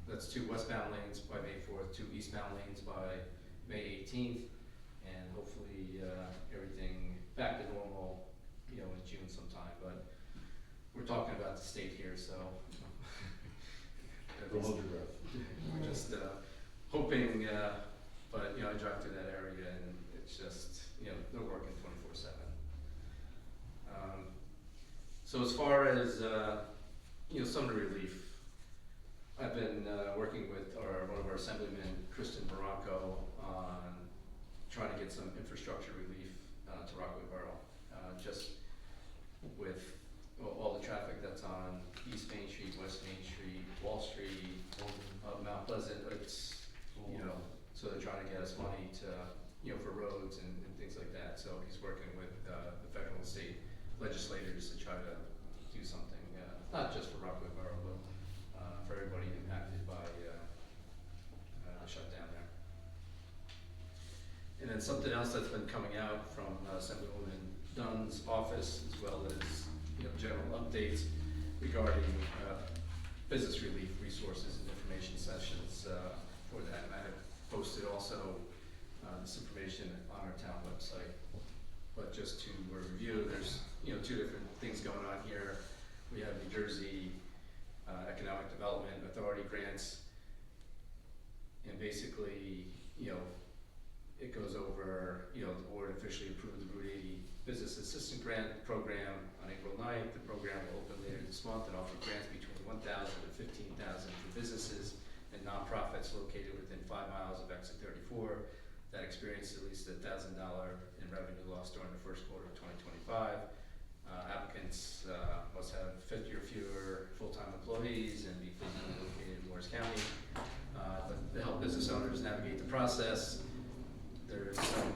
That's 2 westbound lanes by May 4th, 2 eastbound lanes by May 18th, and hopefully everything back to normal, in June sometime. But we're talking about the state here, so Don't hold your breath. we're just hoping. But I drive through that area, and it's just they're working 24/7. So as far as some of the relief, I've been working with one of our assemblymen, Kristen Barranco, on trying to get some infrastructure relief to Rockaway Borough, just with all the traffic that's on East Main Street, West Main Street, Wall Street, Mount Pleasant. It's so they're trying to get us money to for roads and things like that. So he's working with the federal and state legislators to try to do something, not just for Rockaway Borough, but for everybody impacted by the shutdown there. And then something else that's been coming out from Assemblywoman Dunn's office, as well as general updates regarding business relief resources and information sessions for that. And I have posted also this information on our town website. But just to review, there's 2 different things going on here. We have New Jersey Economic Development Authority grants, and basically, it goes over, the board officially approved the Route 80 Business Assistant Grant Program on April 9th. The program will open later this month and offer grants between $1,000 and $15,000 for businesses and nonprofits located within 5 miles of exit 34 that experienced at least $1,000 in revenue loss during the first quarter of 2025. Applicants must have 50 or fewer full-time employees and be physically located in Morris County. To help business owners navigate the process, there's some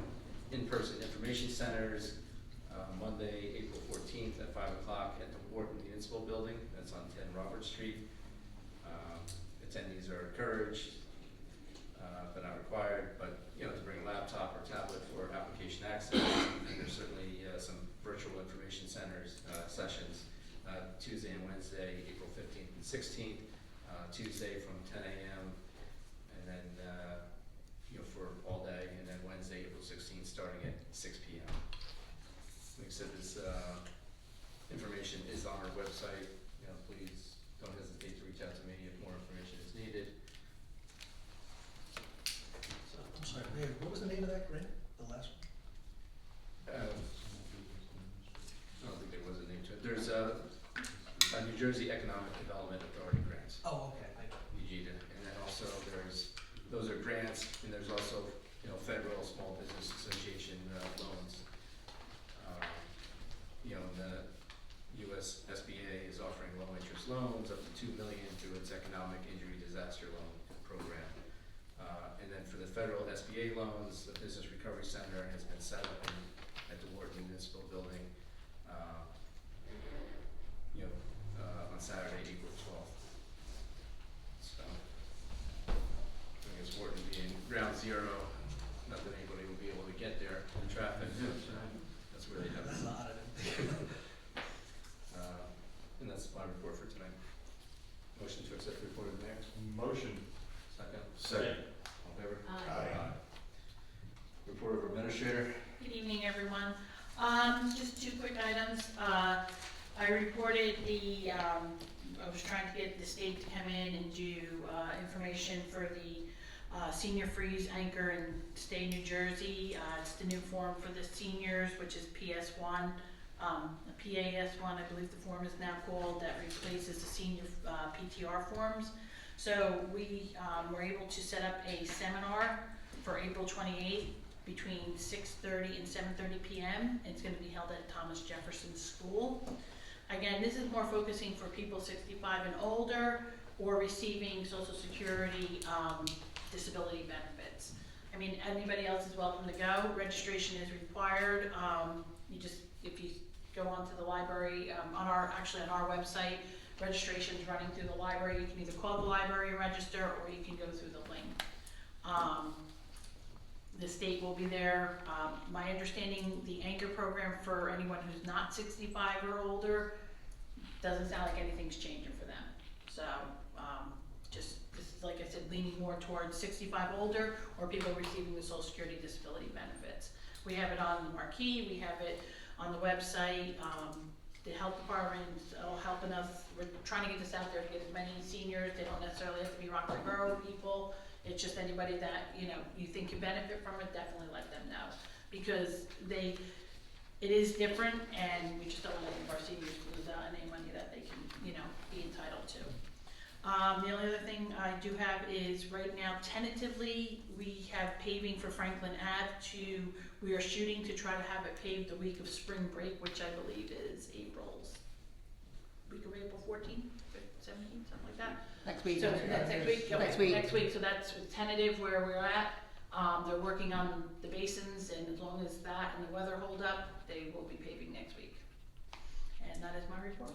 in-person information centers, Monday, April 14th at 5 o'clock at the Wharton Municipal Building. That's on 10 Robert Street. Attendees are encouraged, but not required, but to bring a laptop or tablet for application access. And there's certainly some virtual information centers sessions Tuesday and Wednesday, April 15th and 16th. Tuesday from 10 a.m. and then for all day, and then Wednesday, April 16th, starting at 6 p.m. Like I said, this information is on our website. Please don't hesitate to reach out to me if more information is needed. So, I'm sorry, Mayor, what was the name of that grant, the last one? I don't think there was a name to it. There's a New Jersey Economic Development Authority grants, Oh, okay, I know. UGDA, and then also those are grants, and there's also federal Small Business Association loans. The U.S. SBA is offering low interest loans up to $2 million through its Economic Injury Disaster Loan Program. And then for the federal SBA loans, the Business Recovery Center has been set up at the Wharton Municipal Building, on Saturday, April 12th. So, I guess Wharton being ground zero, not that anybody will be able to get there, the traffic. That's That's where they have That's it. a lot of it. And that's my report for tonight. Motion to accept the report of the mayor. Motion. Second. Second. All in favor? Aye. Report of administrator. Good evening, everyone. Just two quick items. I reported I was trying to get the state to come in and do information for the senior freeze anchor in state New Jersey. It's the new form for the seniors, which is PS1. PAS1, I believe the form is now called, that replaces the senior PTR forms. So we were able to set up a seminar for April 28th between 6:30 and 7:30 p.m. It's going to be held at Thomas Jefferson School. Again, this is more focusing for people 65 and older or receiving Social Security disability benefits. I mean, anybody else is welcome to go. Registration is required. If you go onto the library, on our website, registration is running through the library. You can either call the library and register, or you can go through the link. The state will be there. My understanding, the anchor program for anyone who's not 65 or older, doesn't sound like anything's changing for them. So, this is, like I said, leaning more towards 65 older or people receiving the Social Security disability benefits. We have it on the marquee, we have it on the website. The health department's helping us. We're trying to get this out there to get as many seniors. They don't necessarily have to be Rockaway Borough people. It's just anybody that, you think can benefit from it, definitely let them know. Because it is different, and we just don't want any of our seniors to lose out on any money that they can, be entitled to. The only other thing I do have is right now, tentatively, we have paving for Franklin Ave we are shooting to try to have it paved the week of spring break, which I believe is week of April 14th, 17th, something like that. Next week. So that's next week? Okay, Next week. Next week, so that's tentative where we're at. They're working on the basins, and as long as that and the weather hold up, they will be paving next week. And that is my report.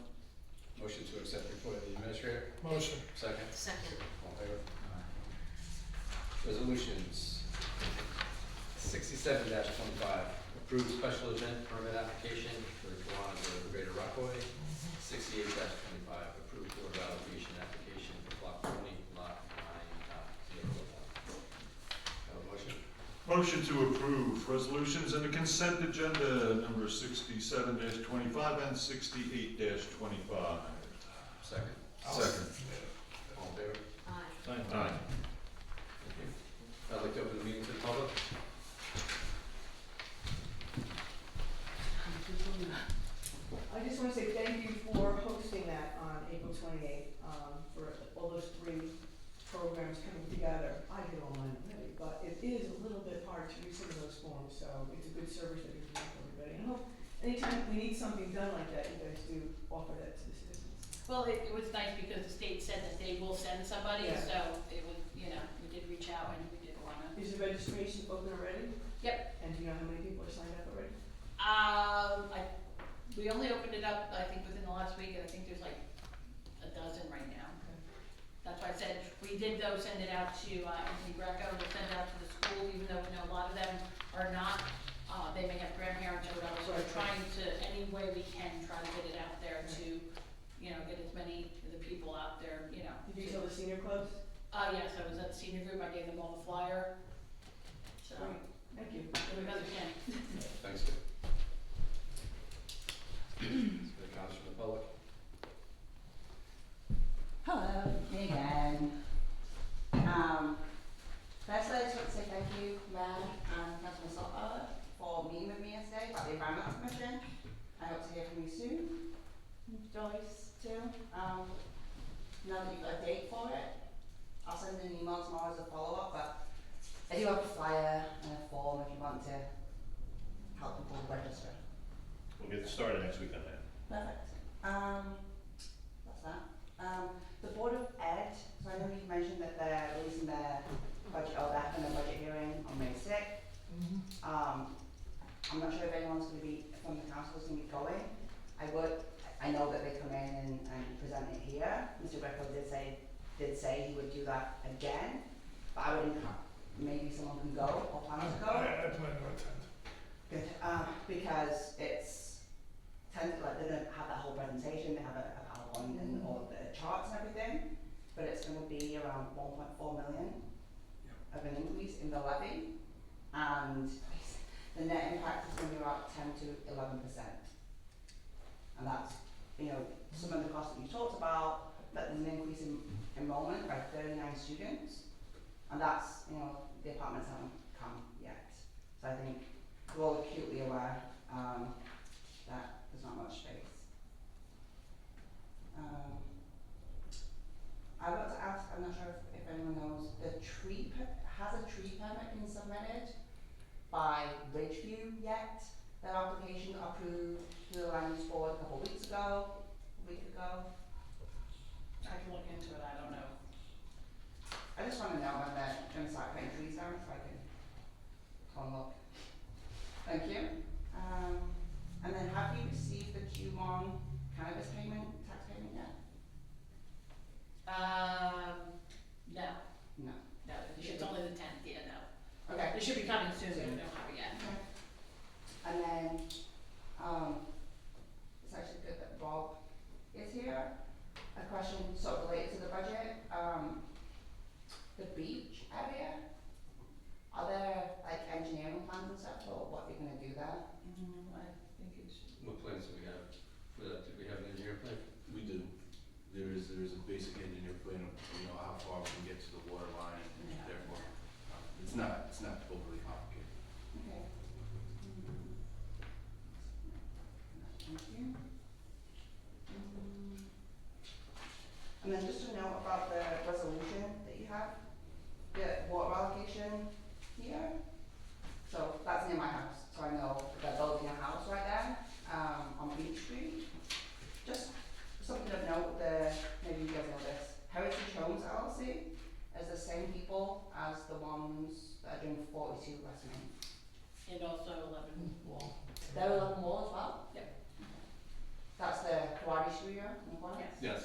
Motion to accept the report of the administrator. Motion. Second. Second. All in favor? Resolutions. 67-25, approved special event permit application for the Kiwanis of the Greater Rockaway. 68-25, approved board of allocation application for block 20, lot 9, 0. Have a motion? Motion to approve resolutions in the consent agenda number 67-25 and 68-25. Second. Second. All in favor? Aye. Aye. Thank you. I'd like to open the meeting to the public. I just want to say thank you for hosting that on April 28th, for all those three programs coming together. I did all mine already, but it is a little bit hard to read some of those forms, so it's a good service that you're doing for everybody. And I hope anytime we need something done like that, you guys do offer that to the citizens. Well, it was nice because the state said that they will send somebody, Yeah. so it was, we did reach out and we did wanna. Is the registration open already? Yep. And do you know how many people are signed up already? We only opened it up, I think, within the last week, and I think there's like a dozen right now. That's why I said, we did though send it out to, Anthony Greco, we'll send it out to the school, even though we know a lot of them are not, they may have grandparents or whatever, so we're trying to, any way we can, try to get it out there to, get as many of the people out there, Did you tell the senior clubs? Yes, I was at the senior group, I gave them all the flyer, so, Great. Thank you. do the best we can. Thanks. Any comments from the public? Hello, me again. Firstly, I just want to say thank you, Mayor and Councilman Slockbower, for meeting with me yesterday about the Environmental Commission. I hope to hear from you soon. Joyce, too. Now that you've got a date for it, I'll send an email tomorrow as a follow-up, but I do have a flyer and a form if you want to help people register. We'll get started next week on that. Perfect. That's that. The Board of Ed, so I know you mentioned that they're releasing their budget, or they're having a budget hearing on May 6th. I'm not sure if anyone's going to be, from the council is going to be going. I know that they come in and present it here. Mr. Greco did say he would do that again, but I would encourage, maybe someone can go or plan to go. I plan to attend. Good, because it around 1.4 million of an increase in the levy, and the net impact is going to be about 10 to 11%. And that's, some of the costs that you talked about, but there's an increase in enrollment by 39 students, and that's, the apartments haven't come yet. So I think we're all acutely aware that there's not much space. I want to ask, I'm not sure if anyone knows, has a tree permit been submitted by Ridgeview yet? Their application got approved through the land use board a couple of weeks ago, a week ago. I can look into it, I don't know. I just want to know when they're going to start cutting trees down so I can come and look. Thank you. And then have you received the Q1 cannabis tax payment yet? No. No. No, it's only the 10th, yeah, no. Okay. It should be coming soon, but we don't have it yet. Okay. And then, it's actually good that Bob is here. A question sort of related to the budget. The beach area, are there like engineering plans and stuff for what you're gonna do there? I think it should. What plans do we have for that? Do we have an engineer plan? We do. There is a basic engineer plan of, how far we can get to the water line, and Yeah. therefore, it's not overly complicated. Okay. Thank you. And then just a note about the resolution that you have, the water allocation here. So that's near my house, so I know they're building a house right there, on Beach Street. Just something of note, maybe you guys know this, Heritage Homes LLC is the same people as the ones that are doing 42 West Main. And also 11 Wall. They're 11 Wall as well? Yep. That's the karate studio in the corner? Yes. Yes.